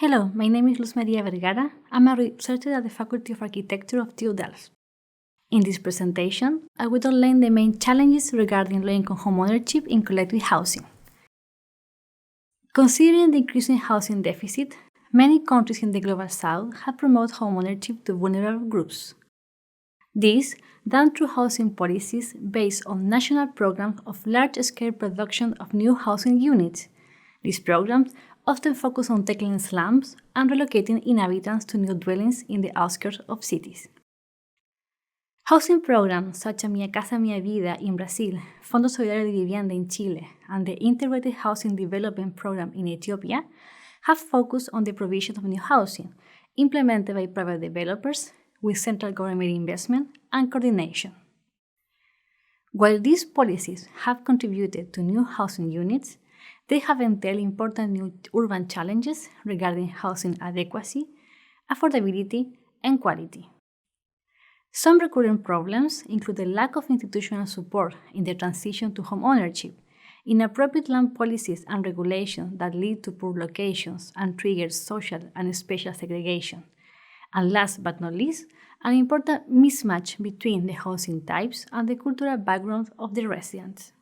Hello, my name is Luz Maria Vergara. I'm a researcher at the Faculty of Architecture of TU Dallas. In this presentation, I will outline the main challenges regarding low-income homeownership in collective housing. Considering the increasing housing deficit, many countries in the Global South have promoted homeownership to vulnerable groups. This done through housing policies based on national programs of large-scale production of new housing units. These programs often focus on tackling slums and relocating inhabitants to new dwellings in the outskirts of cities. Housing programs such as Minha Casa Minha Vida in Brazil, Fondo Solidario de Vivienda in Chile, and the Integrated Housing Development Program in Ethiopia have focused on the provision of new housing, implemented by private developers with central government investment and coordination. While these policies have contributed to new housing units, they have entailed important new urban challenges regarding housing adequacy, affordability, and quality. Some recurrent problems include the lack of institutional support in the transition to homeownership, inappropriate land policies and regulations that lead to poor locations and trigger social and spatial segregation, and last but not least, an important mismatch between the housing types and the cultural background of the residents.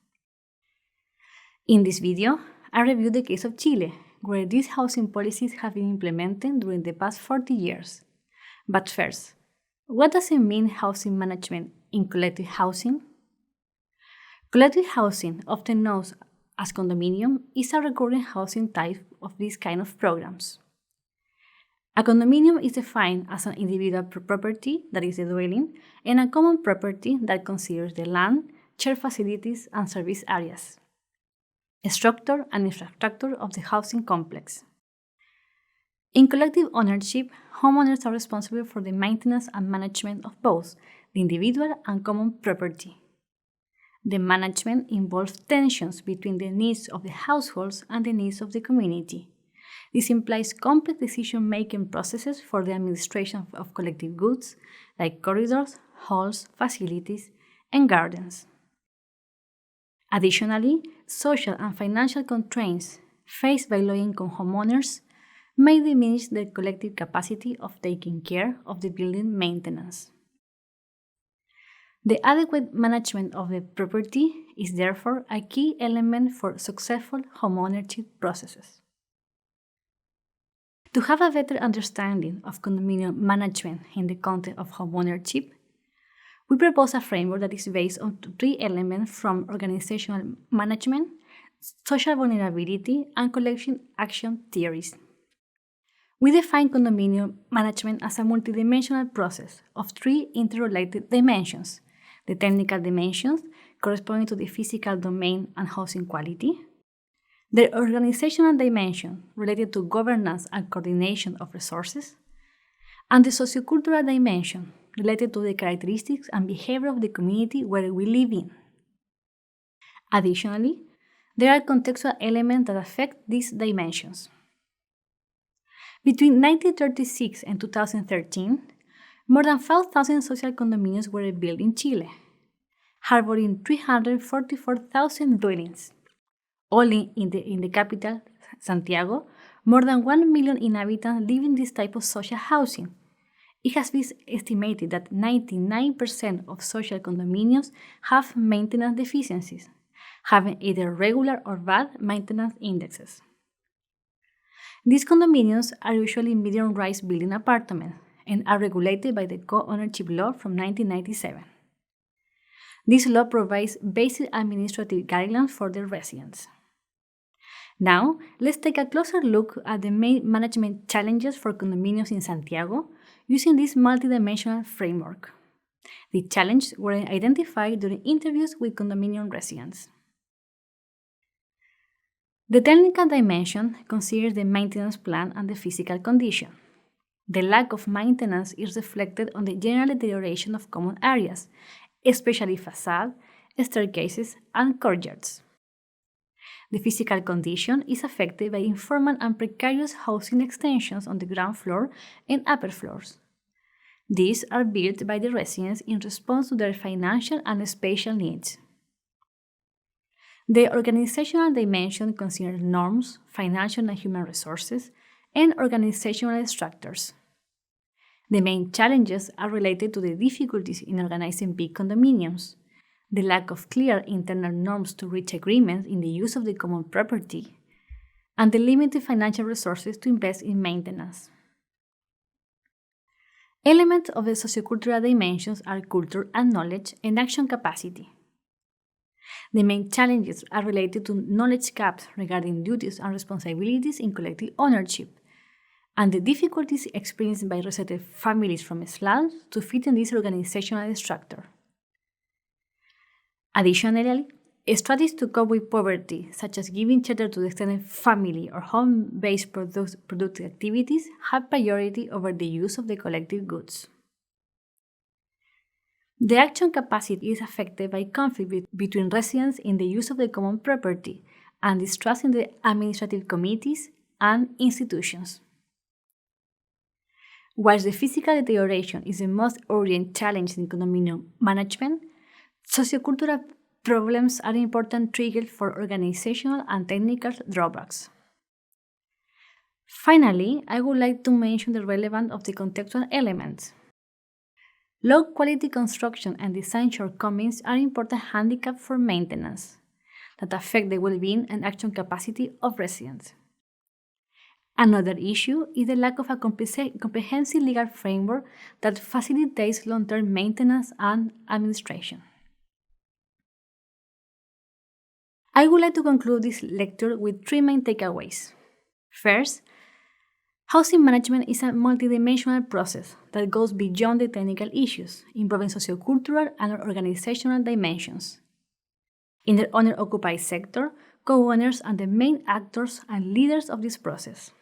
In this video, I review the case of Chile, where these housing policies have been implemented during the past 40 years. But first, what does it mean housing management in collective housing? Collective housing, often known as condominium, is a recurring housing type of these kind of programs. A condominium is defined as an individual property, that is the dwelling, and a common property that considers the land, shared facilities, and service areas, structure and infrastructure of the housing complex. In collective ownership, homeowners are responsible for the maintenance and management of both the individual and common property. The management involves tensions between the needs of the households and the needs of the community. This implies complex decision-making processes for the administration of collective goods like corridors, halls, facilities, and gardens. Additionally, social and financial constraints faced by low-income homeowners may diminish their collective capacity of taking care of the building maintenance. The adequate management of the property is therefore a key element for successful homeownership processes. To have a better understanding of condominium management in the context of homeownership, we propose a framework that is based on three elements from organizational management, social vulnerability, and collective action theories. We define condominium management as a multidimensional process of three interrelated dimensions: the technical dimensions, corresponding to the physical domain and housing quality; the organizational dimension, related to governance and coordination of resources; and the sociocultural dimension, related to the characteristics and behavior of the community where we live in. Additionally, there are contextual elements that affect these dimensions. Between 1936 and 2013, more than 5,000 social condominiums were built in Chile, harboring 344,000 dwellings. Only in the capital, Santiago, more than 1 million inhabitants live in this type of social housing. It has been estimated that 99% of social condominiums have maintenance deficiencies, having either regular or bad maintenance indexes. These condominiums are usually medium-rise building apartments and are regulated by the Co-Ownership Law from 1997. This law provides basic administrative guidelines for the residents. Now, let's take a closer look at the main management challenges for condominiums in Santiago using this multidimensional framework. The challenges were identified during interviews with condominium residents. The technical dimension considers the maintenance plan and the physical condition. The lack of maintenance is reflected on the general deterioration of common areas, especially facade, staircases, and courtyards. The physical condition is affected by informal and precarious housing extensions on the ground floor and upper floors. These are built by the residents in response to their financial and spatial needs. The organizational dimension considers norms, financial and human resources, and organizational structures. The main challenges are related to the difficulties in organizing big condominiums, the lack of clear internal norms to reach agreements in the use of the common property, and the limited financial resources to invest in maintenance. Elements of the sociocultural dimensions are culture and knowledge and action capacity. The main challenges are related to knowledge gaps regarding duties and responsibilities in collective ownership, and the difficulties experienced by resettled families from slums to fit in this organizational structure. Additionally, strategies to cope with poverty, such as giving shelter to the extended family or home-based productive activities, have priority over the use of the collective goods. The action capacity is affected by conflict between residents in the use of the common property and distrust in the administrative committees and institutions. Whilst the physical deterioration is the most urgent challenge in condominium management, sociocultural problems are important triggers for organizational and technical drawbacks. Finally, I would like to mention the relevance of the contextual elements. Low-quality construction and design shortcomings are important handicaps for maintenance that affect the well-being and action capacity of residents. Another issue is the lack of a comprehensive legal framework that facilitates long-term maintenance and administration. I would like to conclude this lecture with three main takeaways. First, housing management is a multidimensional process that goes beyond the technical issues, involving sociocultural and organizational dimensions. In the owner-occupied sector, co-owners are the main actors and leaders of this process.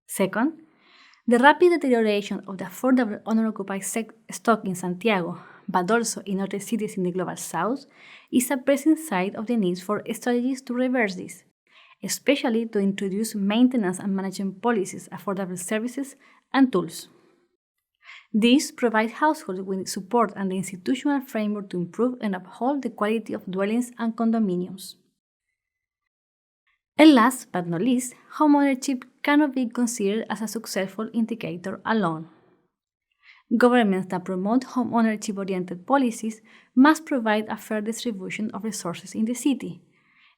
Second, the rapid deterioration of the affordable owner-occupied stock in Santiago, but also in other cities in the Global South, is a pressing side of the need for strategies to reverse this, especially to introduce maintenance and management policies, affordable services, and tools. These provide households with support and the institutional framework to improve and uphold the quality of dwellings and condominiums. And last but not least, homeownership cannot be considered as a successful indicator alone. Governments that promote homeownership-oriented policies must provide a fair distribution of resources in the city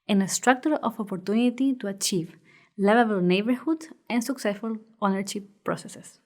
and a structure of opportunity to achieve livable neighborhoods and successful ownership processes.